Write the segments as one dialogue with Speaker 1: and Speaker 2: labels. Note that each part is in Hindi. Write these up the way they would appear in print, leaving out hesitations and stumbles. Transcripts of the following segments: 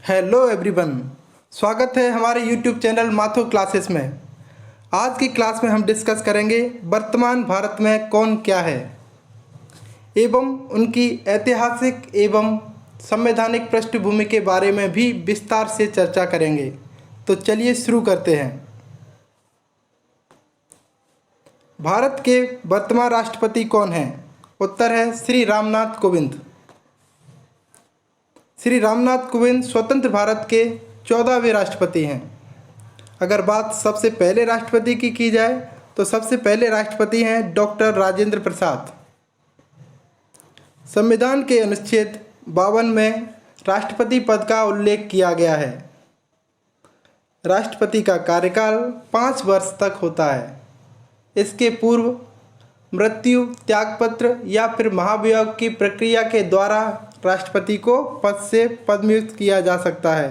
Speaker 1: हेलो एवरीवन, स्वागत है हमारे यूट्यूब चैनल माथुर क्लासेस में। आज की क्लास में हम डिस्कस करेंगे वर्तमान भारत में कौन क्या है एवं उनकी ऐतिहासिक एवं संवैधानिक पृष्ठभूमि के बारे में भी विस्तार से चर्चा करेंगे। तो चलिए शुरू करते हैं। भारत के वर्तमान राष्ट्रपति कौन हैं? उत्तर है श्री रामनाथ कोविंद। श्री रामनाथ कोविंद स्वतंत्र भारत के 14वें राष्ट्रपति हैं। अगर बात सबसे पहले राष्ट्रपति की जाए तो सबसे पहले राष्ट्रपति हैं डॉक्टर राजेंद्र प्रसाद। संविधान के अनुच्छेद 52 में राष्ट्रपति पद का उल्लेख किया गया है। राष्ट्रपति का कार्यकाल 5 वर्ष तक होता है। इसके पूर्व मृत्यु, त्यागपत्र या फिर महाभियोग की प्रक्रिया के द्वारा राष्ट्रपति को पद से पदम्युक्त किया जा सकता है,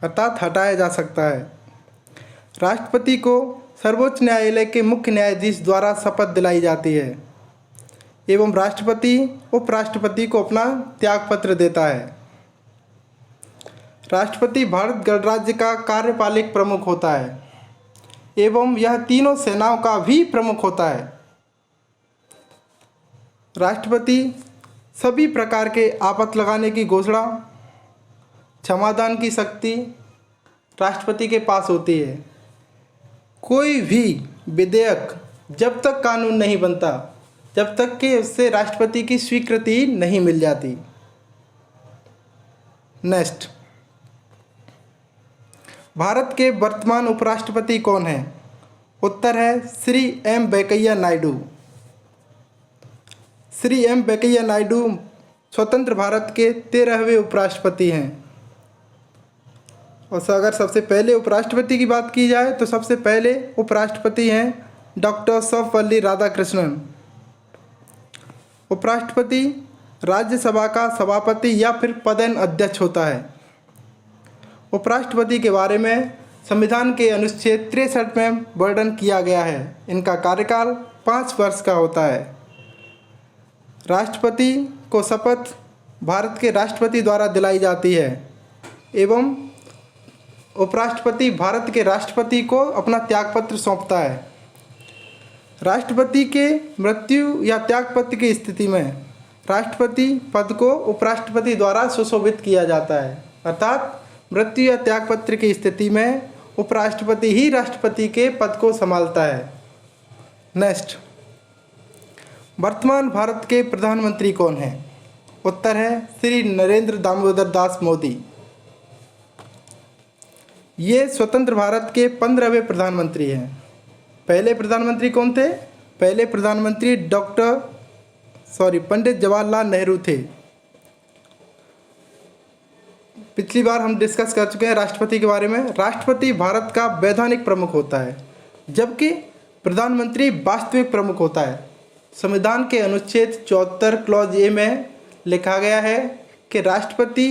Speaker 1: अर्थात हटाया जा सकता है। राष्ट्रपति को सर्वोच्च न्यायालय के मुख्य न्यायाधीश द्वारा शपथ दिलाई जाती है एवं राष्ट्रपति उपराष्ट्रपति को अपना त्यागपत्र देता है। राष्ट्रपति भारत गणराज्य का कार्यपालिक प्रमुख होता है एवं यह तीनों सेनाओं का भी प्रमुख होता है। राष्ट्रपति सभी प्रकार के आपत्ति लगाने की घोषणा, क्षमादान की शक्ति राष्ट्रपति के पास होती है। कोई भी विधेयक जब तक कानून नहीं बनता, जब तक कि उससे राष्ट्रपति की स्वीकृति नहीं मिल जाती। नेक्स्ट, भारत के वर्तमान उपराष्ट्रपति कौन हैं? उत्तर है श्री एम वेंकैया नायडू। श्री एम वेंकैया नायडू स्वतंत्र भारत के 13वें उपराष्ट्रपति हैं। और अगर सबसे पहले उपराष्ट्रपति की बात की जाए तो सबसे पहले उपराष्ट्रपति हैं डॉक्टर सर्वपल्ली राधाकृष्णन। उपराष्ट्रपति राज्यसभा का सभापति या फिर पदेन अध्यक्ष होता है। उपराष्ट्रपति के बारे में संविधान के अनुच्छेद 63 में वर्णन किया गया है। इनका कार्यकाल 5 वर्ष का होता है। राष्ट्रपति को शपथ भारत के राष्ट्रपति द्वारा दिलाई जाती है एवं उपराष्ट्रपति भारत के राष्ट्रपति को अपना त्यागपत्र सौंपता है। राष्ट्रपति के मृत्यु या त्यागपत्र की स्थिति में राष्ट्रपति पद को उपराष्ट्रपति द्वारा सुशोभित किया जाता है, अर्थात मृत्यु या त्यागपत्र की स्थिति में उपराष्ट्रपति ही राष्ट्रपति के पद को संभालता है। नेक्स्ट, वर्तमान भारत के प्रधानमंत्री कौन हैं? उत्तर है श्री नरेंद्र दामोदर दास मोदी। ये स्वतंत्र भारत के 15वें प्रधानमंत्री हैं। पहले प्रधानमंत्री कौन थे? पहले प्रधानमंत्री पंडित जवाहरलाल नेहरू थे। पिछली बार हम डिस्कस कर चुके हैं राष्ट्रपति के बारे में। राष्ट्रपति भारत का वैधानिक प्रमुख होता है, जबकि प्रधानमंत्री वास्तविक प्रमुख होता है। संविधान के अनुच्छेद 74 क्लॉज ए में लिखा गया है कि राष्ट्रपति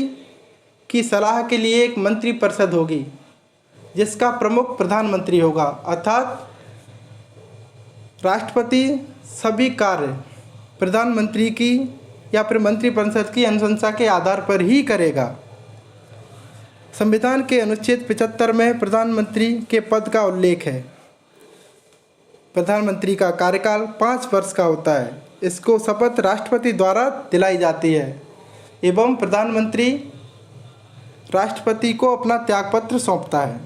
Speaker 1: की सलाह के लिए एक मंत्रिपरिषद होगी जिसका प्रमुख प्रधानमंत्री होगा, अर्थात राष्ट्रपति सभी कार्य प्रधानमंत्री की या फिर मंत्रिपरिषद की अनुशंसा के आधार पर ही करेगा। संविधान के अनुच्छेद 75 में प्रधानमंत्री के पद का उल्लेख है। प्रधानमंत्री का कार्यकाल 5 वर्ष का होता है। इसको शपथ राष्ट्रपति द्वारा दिलाई जाती है एवं प्रधानमंत्री राष्ट्रपति को अपना त्यागपत्र सौंपता है।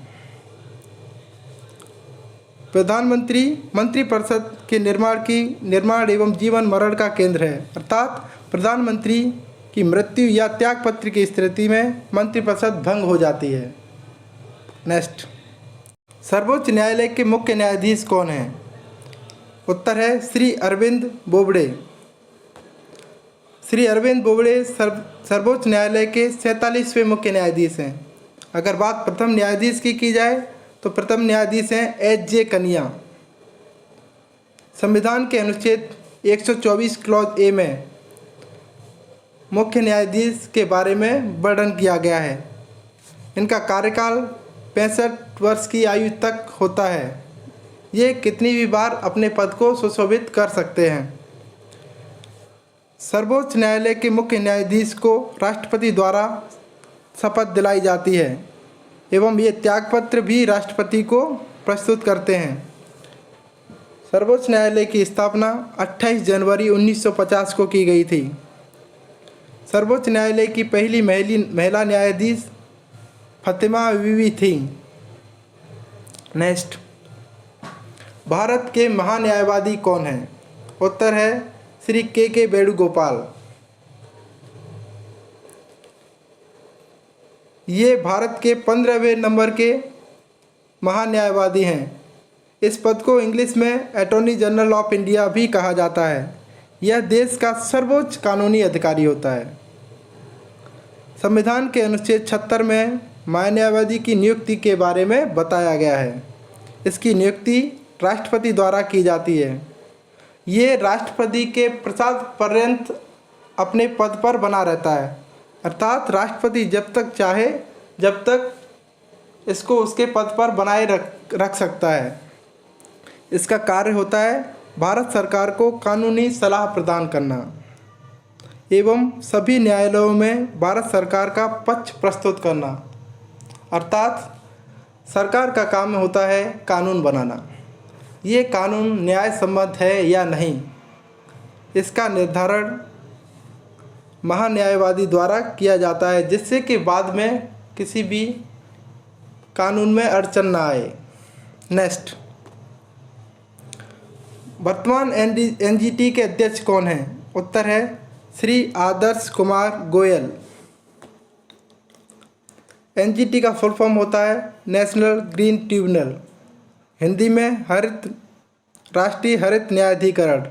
Speaker 1: प्रधानमंत्री मंत्रिपरिषद के निर्माण एवं जीवन मरण का केंद्र है, अर्थात प्रधानमंत्री की मृत्यु या त्यागपत्र की स्थिति में मंत्रिपरिषद भंग हो जाती है। नेक्स्ट, सर्वोच्च न्यायालय के मुख्य न्यायाधीश कौन हैं? उत्तर है श्री अरविंद बोबड़े। श्री अरविंद बोबड़े सर्वोच्च न्यायालय के 47वें मुख्य न्यायाधीश हैं। अगर बात प्रथम न्यायाधीश की जाए तो प्रथम न्यायाधीश हैं एच.जे. कनिया। संविधान के अनुच्छेद 124 क्लॉज ए में मुख्य न्यायाधीश के बारे में वर्णन किया गया है। इनका कार्यकाल 65 वर्ष की आयु तक होता है। ये कितनी भी बार अपने पद को सुशोभित कर सकते हैं। सर्वोच्च न्यायालय के मुख्य न्यायाधीश को राष्ट्रपति द्वारा शपथ दिलाई जाती है एवं ये त्यागपत्र भी राष्ट्रपति को प्रस्तुत करते हैं। सर्वोच्च न्यायालय की स्थापना 28 जनवरी 1950 को की गई थी। सर्वोच्च न्यायालय की पहली महिला न्यायाधीश फातिमा बीवी थी। नेक्स्ट, भारत के महान्यायवादी कौन हैं? उत्तर है श्री के वेणुगोपाल। ये भारत के 15वें नंबर के महान्यायवादी हैं। इस पद को इंग्लिश में अटॉर्नी जनरल ऑफ इंडिया भी कहा जाता है। यह देश का सर्वोच्च कानूनी अधिकारी होता है। संविधान के अनुच्छेद 76 में महान्यायवादी की नियुक्ति के बारे में बताया गया है। इसकी नियुक्ति राष्ट्रपति द्वारा की जाती है। ये राष्ट्रपति के प्रसाद पर्यंत अपने पद पर बना रहता है, अर्थात राष्ट्रपति जब तक चाहे जब तक इसको उसके पद पर बनाए रख सकता है। इसका कार्य होता है भारत सरकार को कानूनी सलाह प्रदान करना एवं सभी न्यायालयों में भारत सरकार का पक्ष प्रस्तुत करना, अर्थात सरकार का काम होता है कानून बनाना। ये कानून न्याय सम्मत है या नहीं, इसका निर्धारण महान्यायवादी द्वारा किया जाता है, जिससे कि बाद में किसी भी कानून में अड़चन ना आए। नेक्स्ट, वर्तमान एनजीटी के अध्यक्ष कौन हैं? उत्तर है श्री आदर्श कुमार गोयल। एनजीटी का फुल फॉर्म होता है नेशनल ग्रीन ट्रिब्यूनल, हिंदी में राष्ट्रीय हरित न्यायाधिकरण।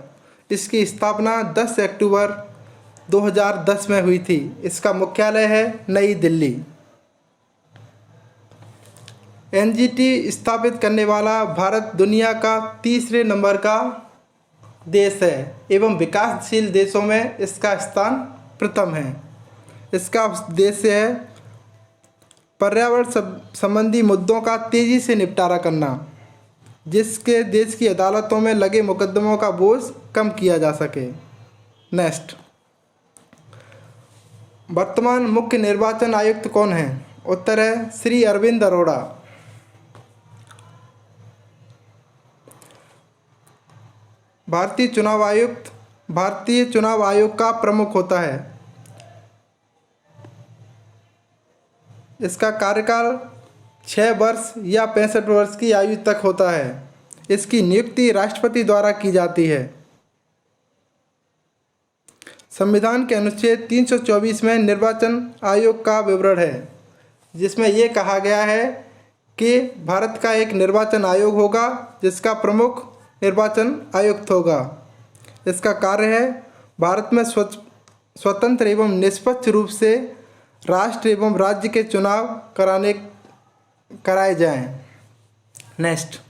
Speaker 1: इसकी स्थापना 10 अक्टूबर 2010 में हुई थी। इसका मुख्यालय है नई दिल्ली। एनजीटी स्थापित करने वाला भारत दुनिया का 3रे नंबर का देश है एवं विकासशील देशों में इसका स्थान प्रथम है। इसका उद्देश्य है पर्यावरण संबंधी मुद्दों का तेज़ी से निपटारा करना, जिसके देश की अदालतों में लगे मुकदमों का बोझ कम किया जा सके। नेक्स्ट, वर्तमान मुख्य निर्वाचन आयुक्त कौन हैं? उत्तर है श्री अरविंद अरोड़ा। भारतीय चुनाव आयुक्त भारतीय चुनाव आयोग का प्रमुख होता है। इसका कार्यकाल 6 वर्ष या 65 वर्ष की आयु तक होता है। इसकी नियुक्ति राष्ट्रपति द्वारा की जाती है। संविधान के अनुच्छेद 324 में निर्वाचन आयोग का विवरण है, जिसमें ये कहा गया है कि भारत का एक निर्वाचन आयोग होगा जिसका प्रमुख निर्वाचन आयुक्त होगा। इसका कार्य है भारत में स्वतंत्र एवं निष्पक्ष रूप से राष्ट्र एवं राज्य के चुनाव कराए जाएं। नेक्स्ट,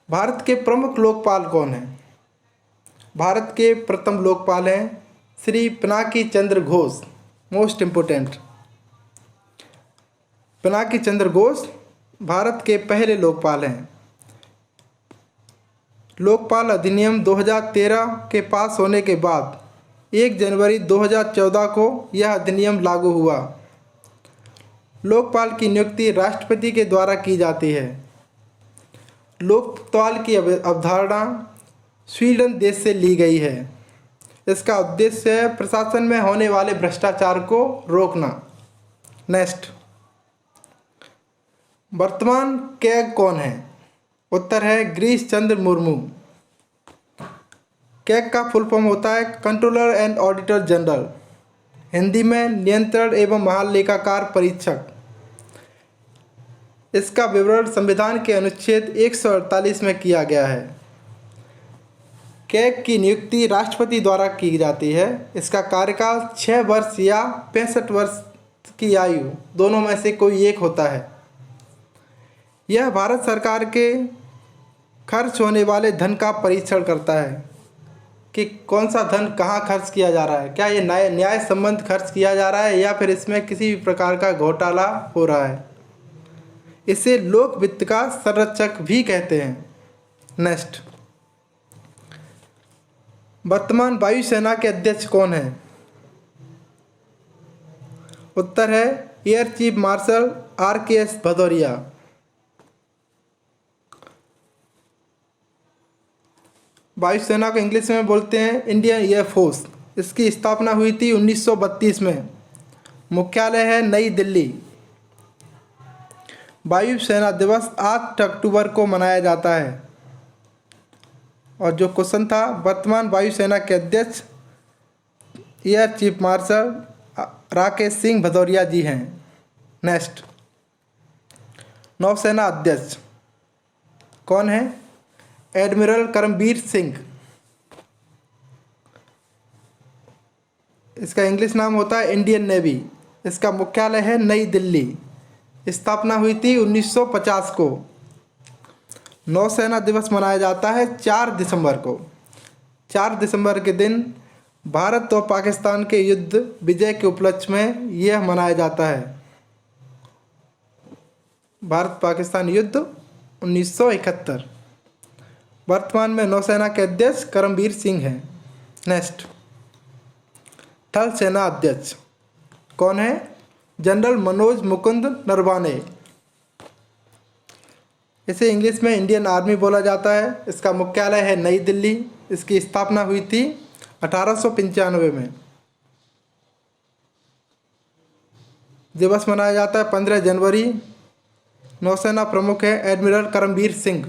Speaker 1: भारत के प्रमुख लोकपाल कौन हैं? भारत के प्रथम लोकपाल हैं श्री पिनाकी चंद्र घोष। मोस्ट इम्पोर्टेंट, पिनाकी चंद्र घोष भारत के पहले लोकपाल हैं। लोकपाल अधिनियम 2013 के पास होने के बाद 1 जनवरी 2014 को यह अधिनियम लागू हुआ। लोकपाल की नियुक्ति राष्ट्रपति के द्वारा की जाती है। लोकपाल की अवधारणा स्वीडन देश से ली गई है। इसका उद्देश्य है प्रशासन में होने वाले भ्रष्टाचार को रोकना। नेक्स्ट, वर्तमान कैग कौन है? उत्तर है गिरीश चंद्र मुर्मू। कैग का फुल फॉर्म होता है controller and auditor general, Hindi में नियंत्रण एवं महालेखाकार परीक्षक। इसका विवरण संविधान के अनुच्छेद 148 में किया गया है। कैग की नियुक्ति राष्ट्रपति द्वारा की जाती है। इसका कार्यकाल 6 वर्ष या 65 वर्ष की आयु दोनों में से कोई एक होता है। यह भारत सरकार के खर्च होने वाले धन का परीक्षण करता है कि कौन सा धन कहाँ खर्च किया जा रहा है, क्या ये न्याय संबंध खर्च किया जा रहा है या फिर इसमें किसी भी प्रकार का घोटाला हो रहा है। इसे लोक वित्त का संरक्षक भी कहते हैं। नेक्स्ट, वर्तमान वायुसेना के अध्यक्ष कौन हैं? उत्तर है air chief martial RKS Bhadauria. वायुसेना को इंग्लिश में बोलते हैं इंडियन एयर फोर्स। इसकी स्थापना हुई थी 1932 में। मुख्यालय है नई दिल्ली। वायुसेना दिवस 8 अक्टूबर को मनाया जाता है। और जो क्वेश्चन था, वर्तमान वायुसेना के अध्यक्ष air chief marshal Rakesh Singh Bhadauria ji हैं। नेक्स्ट, नौसेना अध्यक्ष कौन है? एडमिरल करमबीर सिंह। इसका इंग्लिश नाम होता है इंडियन नेवी। इसका मुख्यालय है नई दिल्ली। स्थापना हुई थी 1950 को। नौसेना दिवस मनाया जाता है 4 दिसंबर को। 4 दिसंबर के दिन भारत और पाकिस्तान के युद्ध विजय के उपलक्ष्य में यह मनाया जाता है। भारत पाकिस्तान युद्ध 1971। वर्तमान में नौसेना के अध्यक्ष करमबीर सिंह हैं। नेक्स्ट, थल सेना अध्यक्ष कौन है? जनरल मनोज मुकुंद नरवाने। इसे इंग्लिश में इंडियन आर्मी बोला जाता है। इसका मुख्यालय है नई दिल्ली। इसकी स्थापना हुई थी 1895 में। दिवस मनाया जाता है 15 जनवरी। नौसेना प्रमुख है एडमिरल करमबीर सिंह।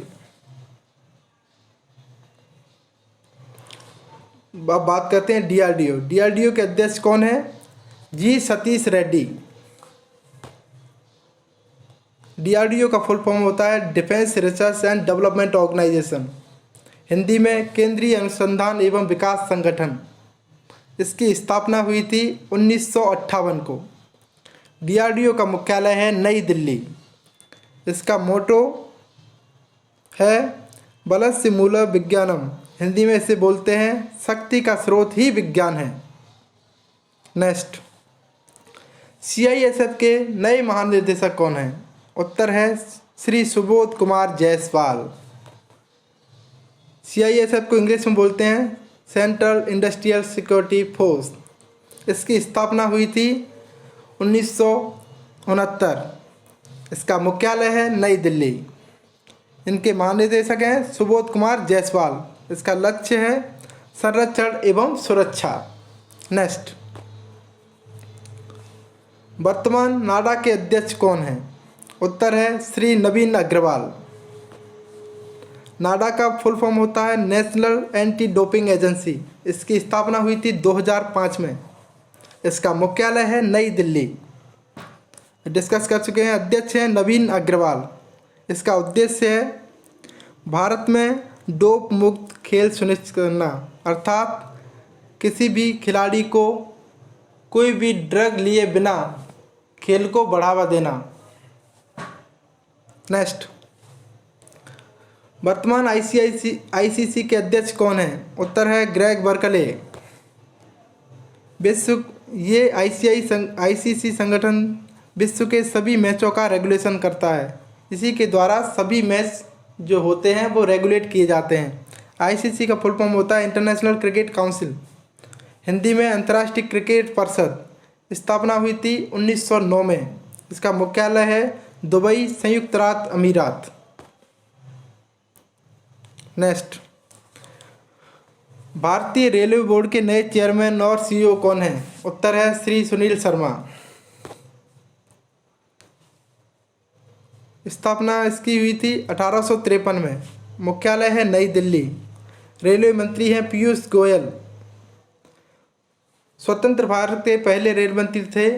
Speaker 1: अब बात करते हैं DRDO। DRDO के अध्यक्ष कौन है? जी सतीश रेड्डी। DRDO का फुल फॉर्म होता है defence research and development organisation, Hindi में केंद्रीय अनुसंधान एवं विकास संगठन। इसकी स्थापना हुई थी 1958 को। DRDO का मुख्यालय है नई दिल्ली। इसका मोटो है बलस्य मूल विज्ञानम। हिंदी में इसे बोलते हैं शक्ति का स्रोत ही विज्ञान है। नेक्स्ट, CISF के नए महानिदेशक कौन हैं? उत्तर है श्री सुबोध कुमार जायसवाल। CISF को इंग्लिश में बोलते हैं सेंट्रल इंडस्ट्रियल सिक्योरिटी फोर्स। इसकी स्थापना हुई थी 1969। इसका मुख्यालय है नई दिल्ली। इनके महानिदेशक हैं सुबोध कुमार जायसवाल। इसका लक्ष्य है संरक्षण एवं सुरक्षा। नेक्स्ट, वर्तमान नाडा के अध्यक्ष कौन हैं? उत्तर है श्री नवीन अग्रवाल। नाडा का फुल फॉर्म होता है नेशनल एंटी डोपिंग एजेंसी। इसकी स्थापना हुई थी 2005 में। इसका मुख्यालय है नई दिल्ली। डिस्कस कर चुके हैं। अध्यक्ष हैं नवीन अग्रवाल। इसका उद्देश्य है भारत में डोप मुक्त खेल सुनिश्चित करना, अर्थात किसी भी खिलाड़ी को कोई भी ड्रग लिए बिना खेल को बढ़ावा देना। नेक्स्ट, वर्तमान ICC के अध्यक्ष कौन हैं? उत्तर है ग्रेग बर्कले। ये ICC संगठन विश्व के सभी मैचों का रेगुलेशन करता है। इसी के द्वारा सभी मैच जो होते हैं वो रेगुलेट किए जाते हैं। ICC का फुल फॉर्म होता है इंटरनेशनल क्रिकेट काउंसिल, हिंदी में अंतर्राष्ट्रीय क्रिकेट परिषद। स्थापना हुई थी 1909 में। इसका मुख्यालय है दुबई, संयुक्त अरब अमीरात। नेक्स्ट, भारतीय रेलवे बोर्ड के नए चेयरमैन और CEO कौन हैं? उत्तर है श्री सुनील शर्मा। स्थापना इसकी हुई थी 1853 में। मुख्यालय है नई दिल्ली। रेलवे मंत्री हैं पीयूष गोयल। स्वतंत्र भारत के पहले रेल मंत्री थे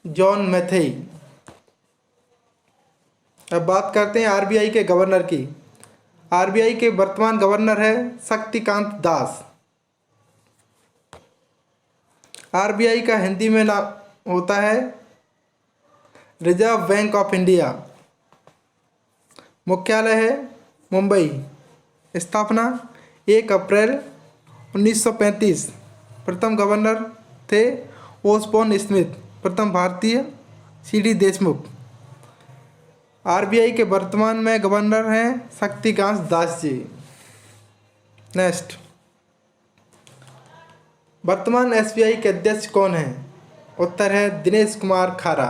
Speaker 1: जॉन मैथेई। अब बात करते हैं RBI के गवर्नर की। RBI के वर्तमान गवर्नर है शक्तिकांत दास। RBI का हिंदी में नाम होता है रिजर्व बैंक ऑफ इंडिया। मुख्यालय है मुंबई। स्थापना 1 अप्रैल 1935। प्रथम गवर्नर थे ओसबोर्न स्मिथ। प्रथम भारतीय CD देशमुख। RBI के वर्तमान में गवर्नर हैं शक्तिकांत दास जी। नेक्स्ट, वर्तमान SBI के अध्यक्ष कौन हैं? उत्तर है दिनेश कुमार खारा।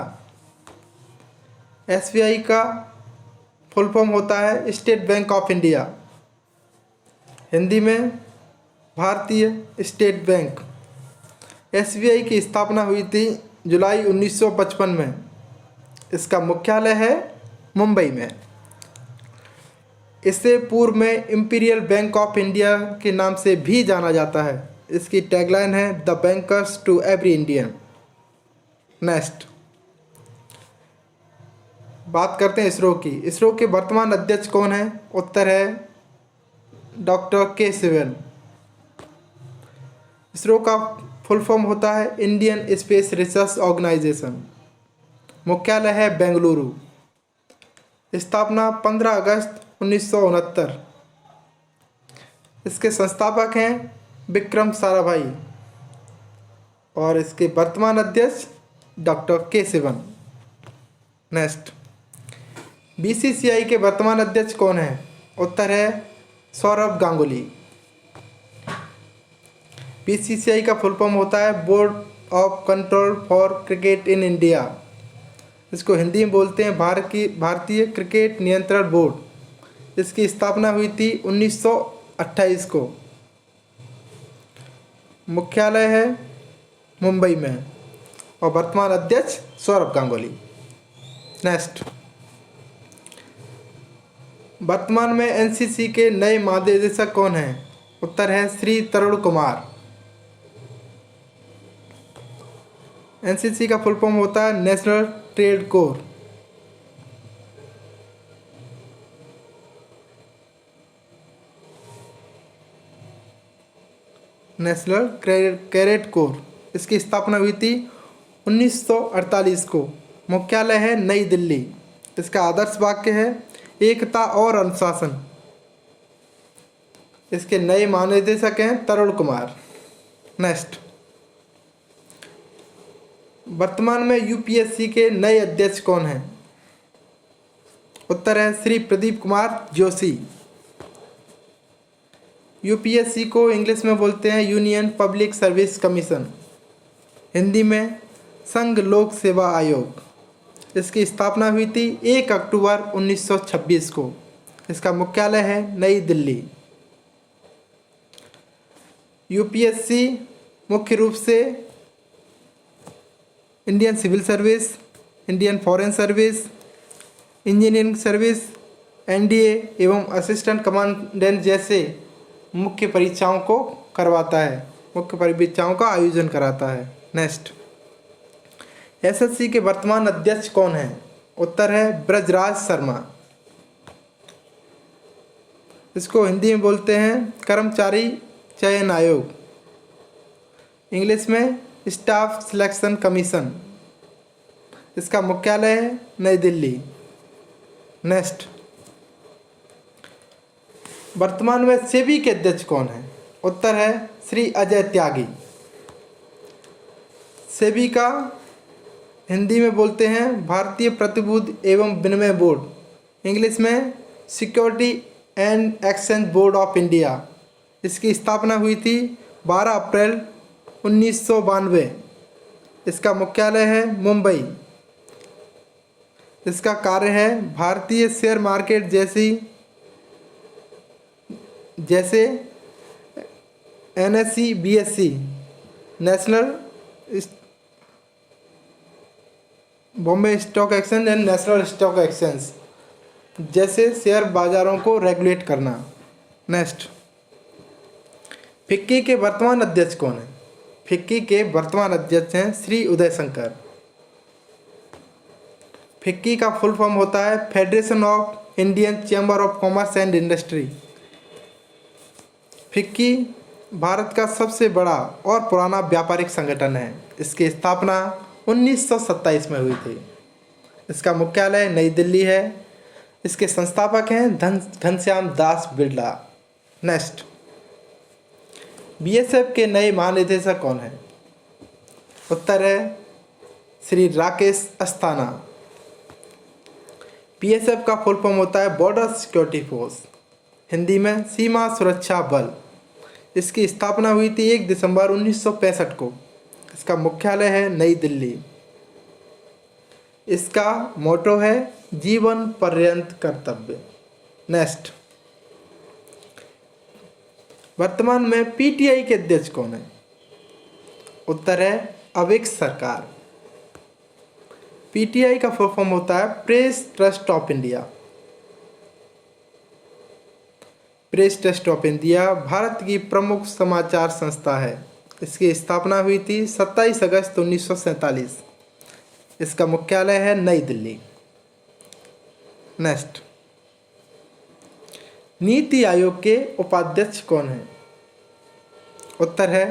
Speaker 1: एसबीआई का फुल फॉर्म होता है state bank of India, Hindi में भारतीय स्टेट बैंक। एसबीआई की स्थापना हुई थी जुलाई 1955 में। इसका मुख्यालय है मुंबई में। इसे पूर्व में इंपीरियल बैंक ऑफ इंडिया के नाम से भी जाना जाता है। इसकी टैगलाइन है the bankers to every Indian. Next बात करते हैं इसरो की। इसरो के वर्तमान अध्यक्ष कौन है? उत्तर है डॉक्टर के सिवन। इसरो का फुल फॉर्म होता है इंडियन स्पेस रिसर्च ऑर्गेनाइजेशन, मुख्यालय है बेंगलुरु। स्थापना 15 अगस्त 1969। इसके संस्थापक हैं विक्रम साराभाई और इसके वर्तमान अध्यक्ष डॉक्टर के सिवन। नेक्स्ट बीसीसीआई के वर्तमान अध्यक्ष कौन है? उत्तर है सौरभ गांगुली। बीसीसीआई का फुल फॉर्म होता है board of control for cricket in India. इसको हिंदी में बोलते हैं भारतीय क्रिकेट नियंत्रण बोर्ड। इसकी स्थापना हुई थी 1928 को। मुख्यालय है मुंबई में और वर्तमान अध्यक्ष सौरभ गांगुली। नेक्स्ट वर्तमान में एनसीसी के नए महानिदेशक कौन हैं? उत्तर है श्री तरुण कुमार। एनसीसी का फुल फॉर्म होता है national trade core. National cadet corps. इसकी स्थापना हुई थी 1948 को। मुख्यालय है नई दिल्ली। इसका आदर्श वाक्य है एकता और अनुशासन। इसके नए महानिदेशक हैं तरुण कुमार। नेक्स्ट वर्तमान में यूपीएससी के नए अध्यक्ष कौन हैं? उत्तर है श्री प्रदीप कुमार जोशी। यूपीएससी को इंग्लिश में बोलते हैं union public service commission, Hindi में संघ लोक सेवा आयोग। इसकी स्थापना हुई थी 1 अक्टूबर 1926 को। इसका मुख्यालय है नई दिल्ली। यूपीएससी मुख्य रूप से Indian civil service, Indian foreign service, engineering service, NDA एवं असिस्टेंट कमांडेंट जैसे मुख्य परीक्षाओं को करवाता है, मुख्य परीक्षाओं का आयोजन कराता है। नेक्स्ट एसएससी के वर्तमान अध्यक्ष कौन है? उत्तर है ब्रजराज शर्मा। इसको हिंदी में बोलते हैं कर्मचारी चयन आयोग, इंग्लिश में स्टाफ सिलेक्शन कमीशन। इसका मुख्यालय है नई दिल्ली। नेक्स्ट वर्तमान में सेबी के अध्यक्ष कौन है? उत्तर है श्री अजय त्यागी। सेबी का हिंदी में बोलते हैं भारतीय प्रतिभूति एवं विनिमय बोर्ड, इंग्लिश में security and exchange board of India. इसकी स्थापना हुई थी 12 अप्रैल 1992। इसका मुख्यालय है मुंबई। इसका कार्य है भारतीय शेयर मार्केट जैसे NSC, BSc, national Bombay stock exchange and national stock exchange जैसे शेयर बाजारों को रेगुलेट करना। नेक्स्ट फिक्की के वर्तमान अध्यक्ष कौन है? फिक्की के वर्तमान अध्यक्ष हैं श्री उदय शंकर। फिक्की का फुल फॉर्म होता है federation of Indian chamber of commerce and industry. FICCI Bharat का सबसे बड़ा और पुराना व्यापारिक संगठन है। इसकी स्थापना 1927 में हुई थी। इसका मुख्यालय नई दिल्ली है। इसके संस्थापक हैं घनश्याम दास बिरला। नेक्स्ट बीएसएफ के नए महानिदेशक कौन हैं? उत्तर है श्री राकेश अस्थाना। बीएसएफ का फुल फॉर्म होता है बॉर्डर सिक्योरिटी फोर्स, हिंदी में सीमा सुरक्षा बल। इसकी स्थापना हुई थी 1 दिसंबर 1965 को। इसका मुख्यालय है नई दिल्ली। इसका मोटो है जीवन पर्यंत कर्तव्य। नेक्स्ट, वर्तमान में पीटीआई के अध्यक्ष कौन है? उत्तर है अविक सरकार। पीटीआई का फुल फॉर्म होता है press trust of India. Press trust of India Bharat की प्रमुख समाचार संस्था है। इसकी स्थापना हुई थी 27 अगस्त 1947। इसका मुख्यालय है नई दिल्ली। नेक्स्ट, नीति आयोग के उपाध्यक्ष कौन है? उत्तर है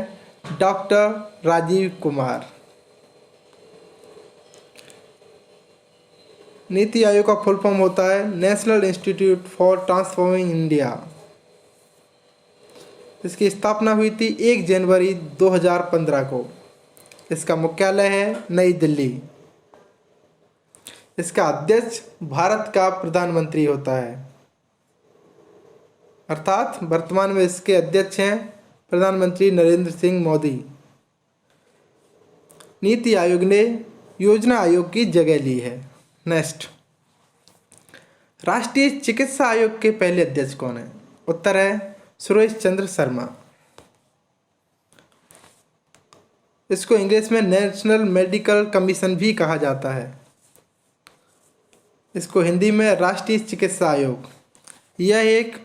Speaker 1: डॉक्टर राजीव कुमार। नीति आयोग का फुल फॉर्म होता है national institute for transforming India. इसकी स्थापना हुई थी 1 जनवरी 2015 को। इसका मुख्यालय है नई दिल्ली। इसका अध्यक्ष भारत का प्रधानमंत्री होता है, अर्थात वर्तमान में इसके अध्यक्ष हैं प्रधानमंत्री नरेंद्र सिंह मोदी। नीति आयोग ने योजना आयोग की जगह ली है। नेक्स्ट, राष्ट्रीय चिकित्सा आयोग के पहले अध्यक्ष कौन है? उत्तर है सुरेश चंद्र शर्मा। इसको इंग्लिश में नेशनल मेडिकल कमीशन भी कहा जाता है। इसको हिंदी में राष्ट्रीय चिकित्सा आयोग। यह एक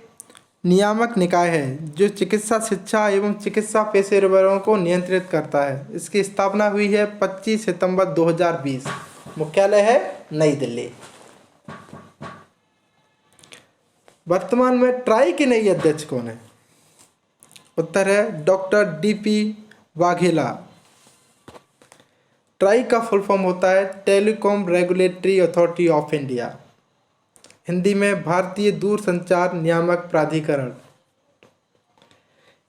Speaker 1: नियामक निकाय है जो चिकित्सा शिक्षा एवं चिकित्सा पेशेवरों को नियंत्रित करता है। इसकी स्थापना हुई है 25 सितंबर 2020। मुख्यालय है नई दिल्ली। वर्तमान में ट्राई के नए अध्यक्ष कौन है? उत्तर है डॉक्टर डीपी वाघेला। ट्राई का फुल फॉर्म होता है telecom regulatory authority of India. Hindi में भारतीय दूरसंचार नियामक प्राधिकरण।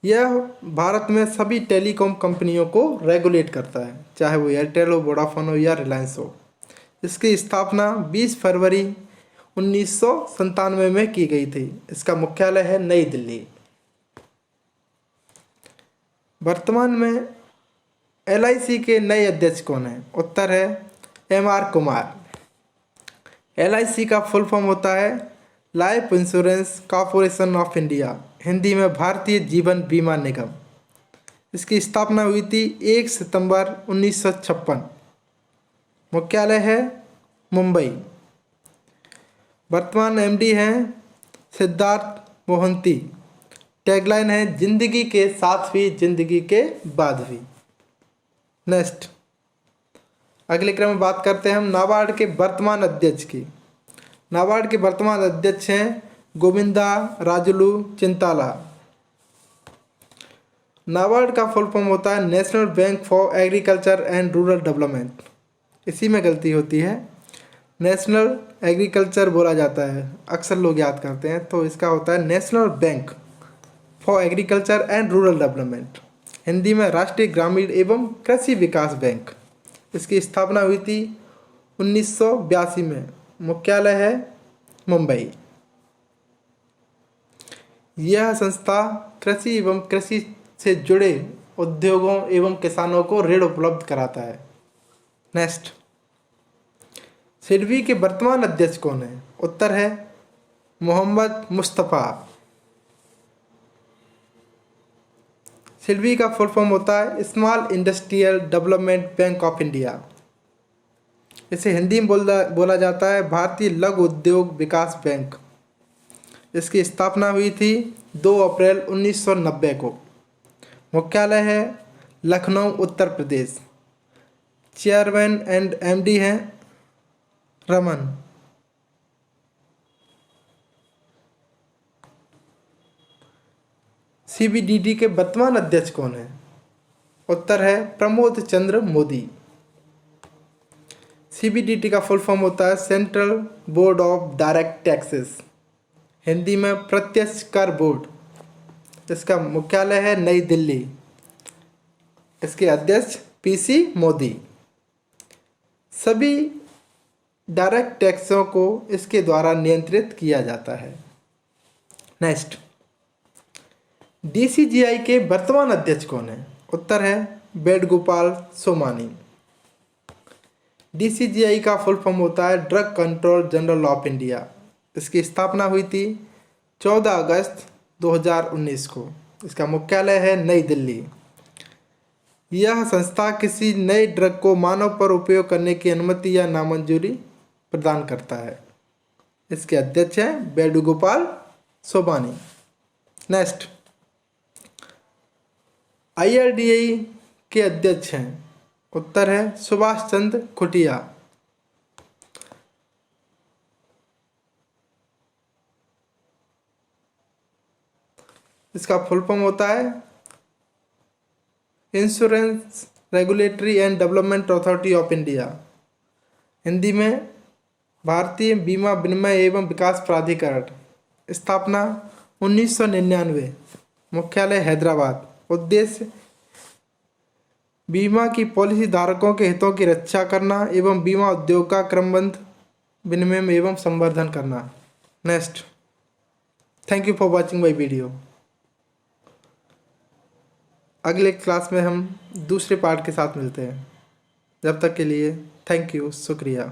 Speaker 1: यह भारत में सभी टेलीकॉम कंपनियों को रेगुलेट करता है, चाहे वो एयरटेल हो, वोडाफोन हो या रिलायंस हो। इसकी स्थापना 20 फरवरी 1997 में की गई थी। इसका मुख्यालय है नई दिल्ली। वर्तमान में एलआईसी के नए अध्यक्ष कौन है? उत्तर है एमआर कुमार। एलआईसी का फुल फॉर्म होता है life insurance corporation of India. Hindi में भारतीय जीवन बीमा निगम। इसकी स्थापना हुई थी 1 सितंबर 1956। मुख्यालय है मुंबई। वर्तमान एमडी हैं सिद्धार्थ मोहंती। टैगलाइन है जिंदगी के साथ भी जिंदगी के बाद भी। नेक्स्ट, अगले क्रम में बात करते हैं हम नाबार्ड के वर्तमान अध्यक्ष की। नाबार्ड के वर्तमान अध्यक्ष हैं गोविंदा राजुलू चिंताला। नाबार्ड का फुल फॉर्म होता है national bank for agriculture and rural development. इसी में गलती होती है, नेशनल एग्रीकल्चर बोला जाता है, अक्सर लोग याद करते हैं, तो इसका होता है national bank for agriculture and rural development. Hindi में राष्ट्रीय ग्रामीण एवं कृषि विकास बैंक। इसकी स्थापना हुई थी 1982 में। मुख्यालय है मुंबई। यह संस्था कृषि एवं कृषि से जुड़े उद्योगों एवं किसानों को ऋण उपलब्ध कराता है। नेक्स्ट, सिडबी के वर्तमान अध्यक्ष कौन है? उत्तर है मोहम्मद मुस्तफ़ा। सिडबी का फुल फॉर्म होता है small industrial development bank of India. इसे हिंदी में बोला जाता है भारतीय लघु उद्योग विकास बैंक। इसकी स्थापना हुई थी 2 अप्रैल 1990 को। मुख्यालय है Lucknow Uttar Pradesh. Chairman and MD हैं रमन। सीबीडीटी के वर्तमान अध्यक्ष कौन है? उत्तर है प्रमोद चंद्र मोदी। सीबीडीटी का फुल फॉर्म होता है central board of direct taxes. Hindi में प्रत्यक्ष कर बोर्ड। इसका मुख्यालय है नई दिल्ली। इसके अध्यक्ष पीसी मोदी। सभी डायरेक्ट टैक्सों को इसके द्वारा नियंत्रित किया जाता है। नेक्स्ट, डीसीजीआई के वर्तमान अध्यक्ष कौन है? उत्तर है वेणुगोपाल सोमानी। DCGI का फुल फॉर्म होता है drug control general of India. इसकी स्थापना हुई थी 14 अगस्त 2019 को। इसका मुख्यालय है नई दिल्ली। यह संस्था किसी नए ड्रग को मानव पर उपयोग करने की अनुमति या नामंजूरी प्रदान करता है। इसके अध्यक्ष हैं वेणुगोपाल सोमानी। नेक्स्ट, IRDAI के अध्यक्ष हैं, उत्तर है सुभाष चंद्र खुटिया। इसका फुल फॉर्म होता है insurance regulatory and development authority of India. Hindi में भारतीय बीमा विनिमय एवं विकास प्राधिकरण। स्थापना 1999। मुख्यालय हैदराबाद। उद्देश्य बीमा की पॉलिसी धारकों के हितों की रक्षा करना एवं बीमा उद्योग का क्रमबद्ध विनिमय एवं संवर्धन करना। Next, thank you for watching my video. अगले क्लास में हम दूसरे पार्ट के साथ मिलते हैं। जब तक के लिए थैंक यू, शुक्रिया।